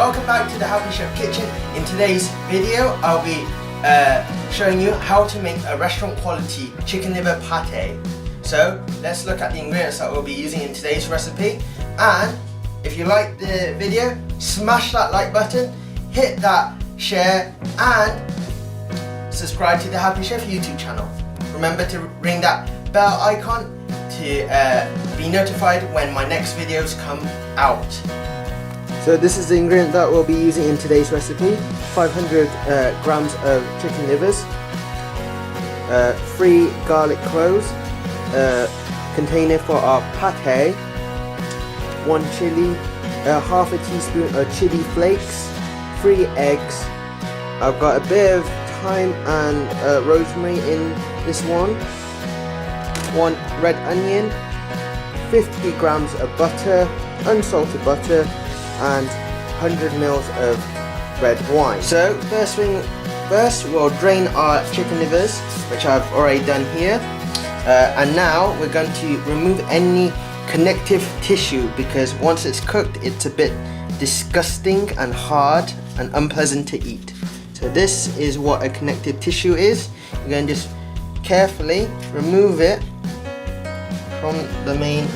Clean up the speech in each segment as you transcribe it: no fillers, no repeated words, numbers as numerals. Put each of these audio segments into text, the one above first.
welcome back to the Happy Chef Kitchen. In today's video, I'll be showing you how to make a restaurant quality chicken liver pate. So let's look at the ingredients that we'll be using in today's recipe. And if you like the video, smash that like button, hit that share and subscribe to the Happy Chef YouTube channel. Remember to ring that bell icon to be notified when my next videos come out. So this is the ingredient that we'll be using in today's recipe. 500 grams of chicken livers, 3 garlic cloves, container for our pate, 1 chili, half a teaspoon of chili flakes, 3 eggs. I've got a bit of thyme and rosemary in this one, 1 red onion, 50 grams of butter, unsalted butter, and 100 ml of red wine. So first we'll drain our chicken livers, which I've already done here, and now we're going to remove any connective tissue, because once it's cooked it's a bit disgusting and hard and unpleasant to eat. So this is what a connective tissue is. You're going to just carefully remove it from the main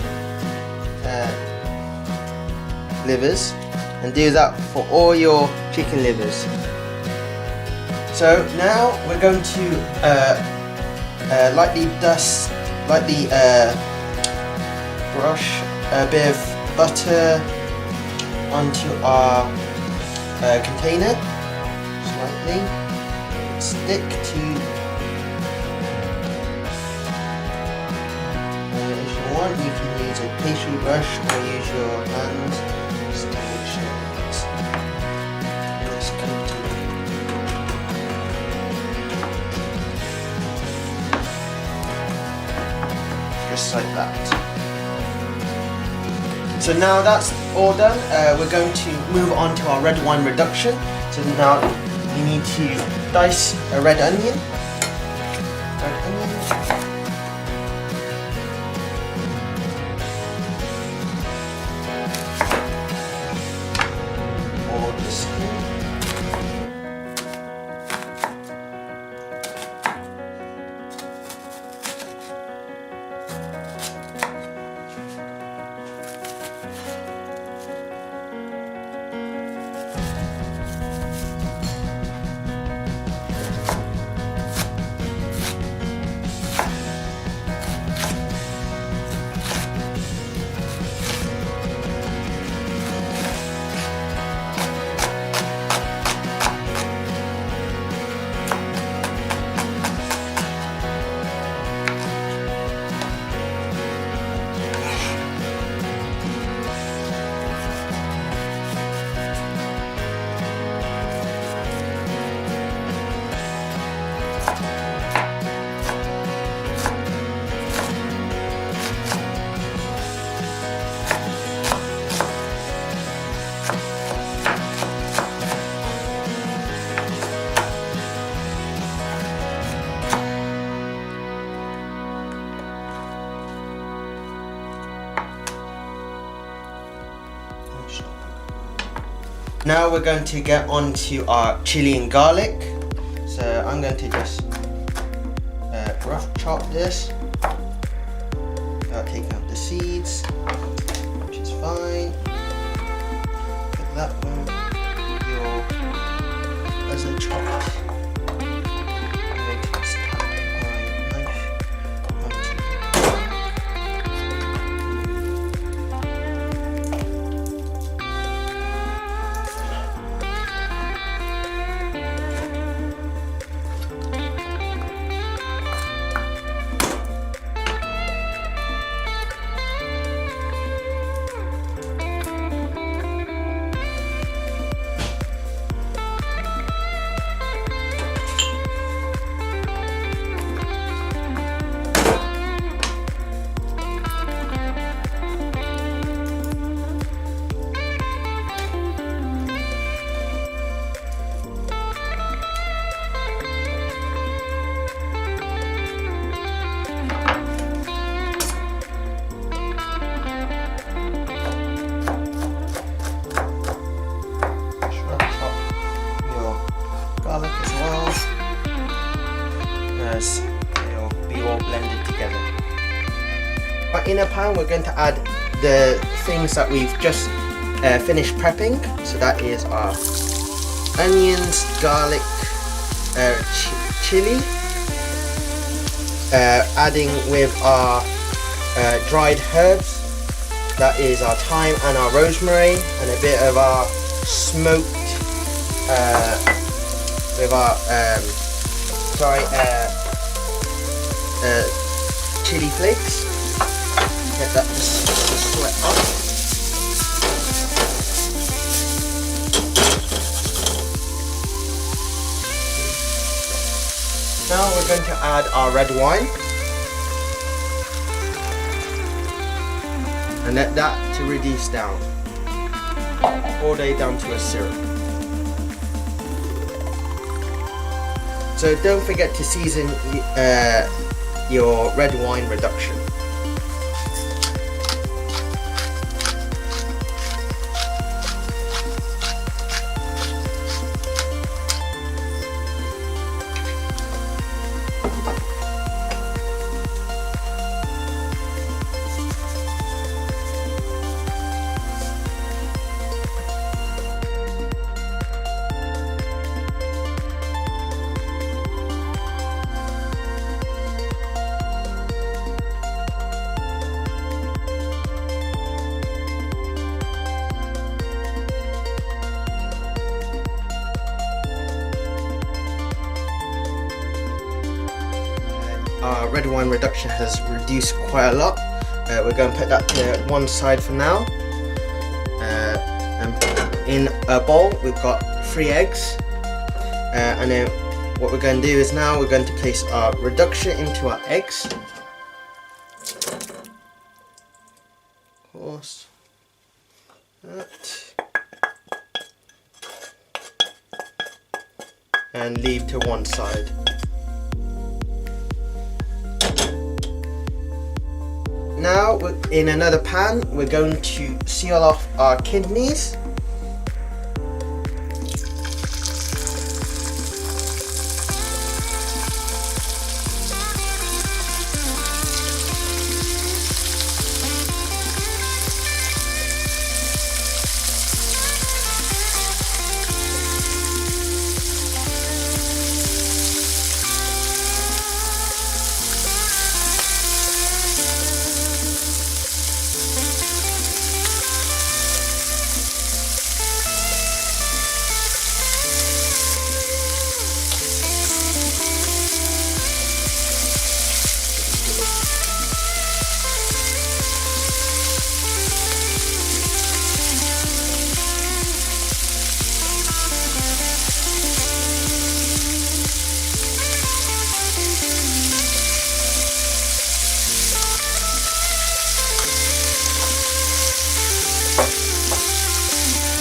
livers, and do that for all your chicken livers. So now we're going to lightly brush a bit of butter onto our container, slightly, stick to, if you want you can use a pastry brush or use your hands. Just make sure it's coated. Just like that. So now that's all done, we're going to move on to our red wine reduction. So now you need to dice a red onion. Or the skin. Now we're going to get on to our chili and garlic. So I'm going to just rough chop this without taking out the seeds, which is fine. Put that one, your other chopped. as it'll be all blended together. But in a pan we're going to add the things that we've just finished prepping. So that is our onions, garlic, chili, adding with our dried herbs. That is our thyme and our rosemary, and a bit of our smoked with our chili flakes. Get that just sweat off. Now we're going to add our red wine and let that to reduce down all the way down to a syrup. So don't forget to season your red wine reduction. Our red wine reduction has reduced quite a lot. We're going to put that to one side for now. And in a bowl we've got 3 eggs. And then what we're going to do is now we're going to place our reduction into our eggs. Of course. That. And leave to one side. Now, in another pan, we're going to seal off our kidneys.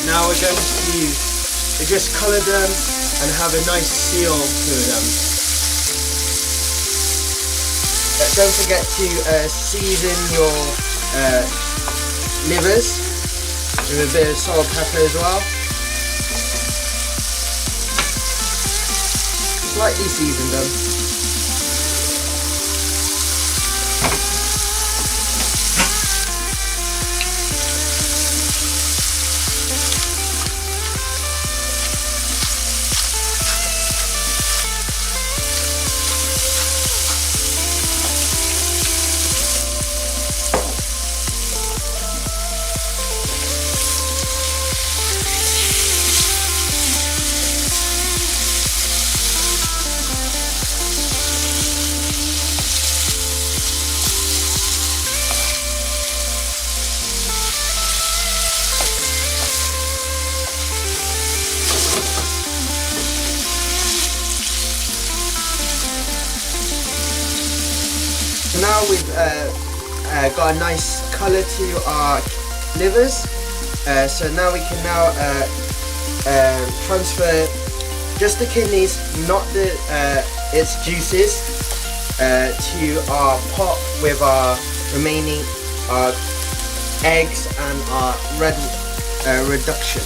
Now we're going to just colour them and have a nice seal to them. Don't forget to season your livers with a bit of salt and pepper as well. Slightly season them. Now we've got a nice colour to our livers, so now we can now transfer just the kidneys, not the its juices, to our pot with our remaining eggs and our red reduction.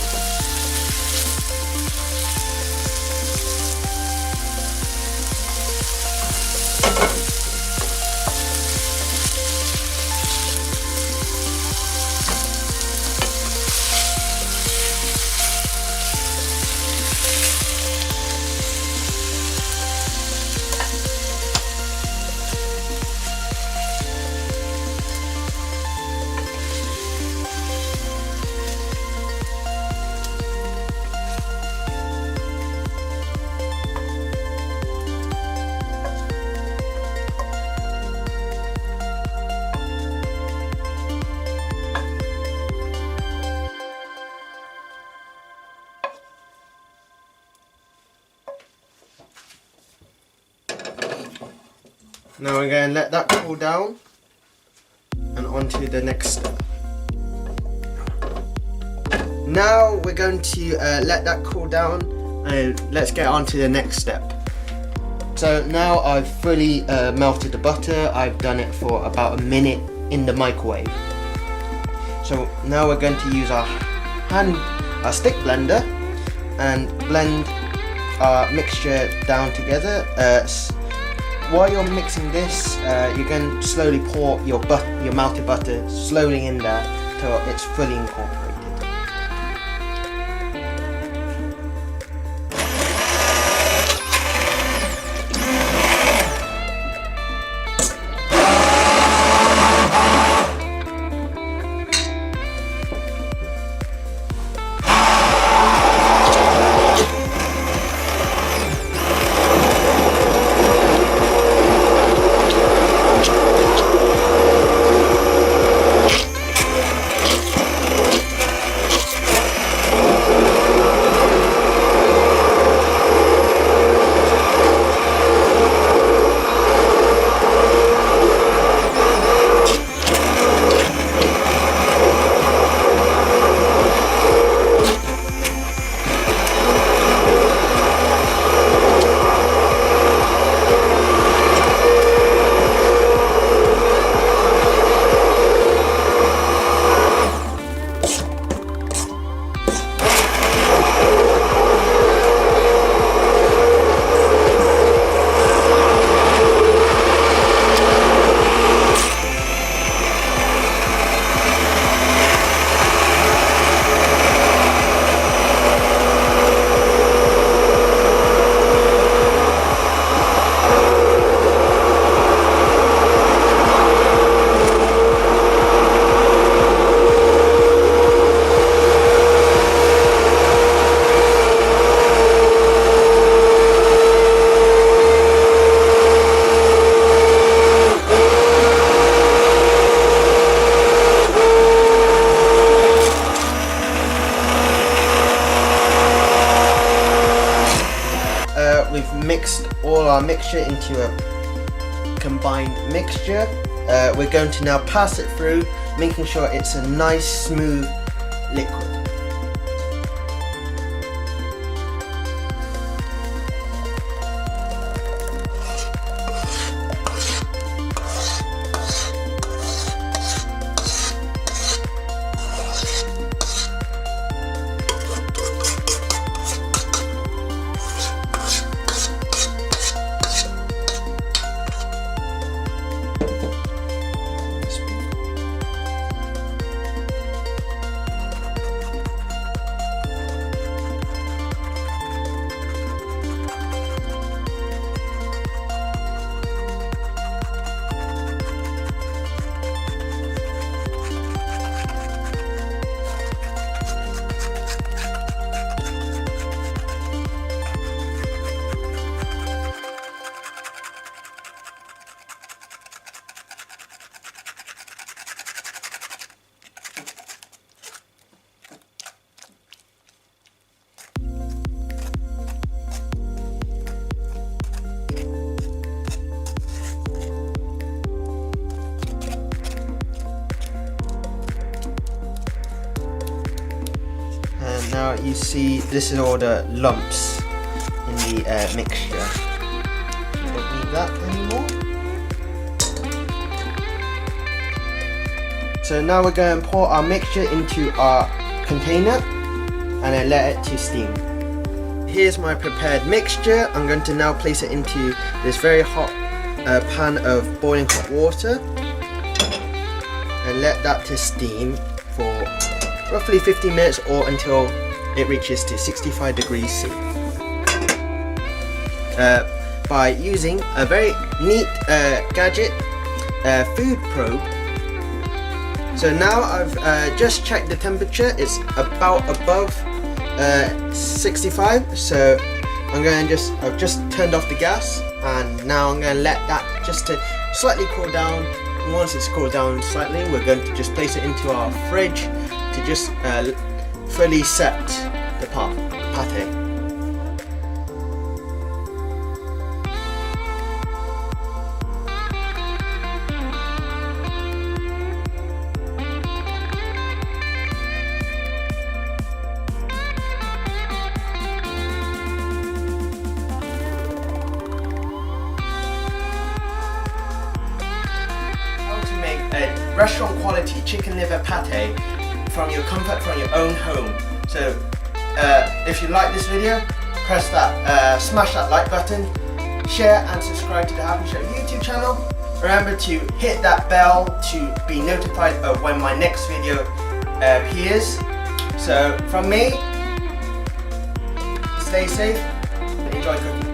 Now we're going to let that cool down and on to the next step. Now we're going to let that cool down and let's get on to the next step. So now I've fully melted the butter. I've done it for about a minute in the microwave. So now we're going to use our stick blender and blend our mixture down together. While you're mixing this, you're going to slowly pour your melted butter slowly in there till it's fully incorporated. We've mixed all our mixture into a combined mixture. We're going to now pass it through, making sure it's a nice smooth liquid. Now you see this is all the lumps in the mixture. We don't need that anymore. So now we're going to pour our mixture into our container and then let it to steam. Here's my prepared mixture. I'm going to now place it into this very hot pan of boiling hot water and let that to steam for roughly 15 minutes or until it reaches to 65 degrees C. By using a very neat gadget, food probe. So now I've just checked the temperature, it's about above 65, so I've just turned off the gas and now I'm going to let that just to slightly cool down. And once it's cooled down slightly, we're going to just place it into our fridge to just fully set the pate. restaurant quality chicken liver pate from your comfort, from your own home. So if you like this video, press that, smash that like button, share and subscribe to the Happy Show YouTube channel. Remember to hit that bell to be notified of when my next video appears. So from me, stay safe and enjoy cooking.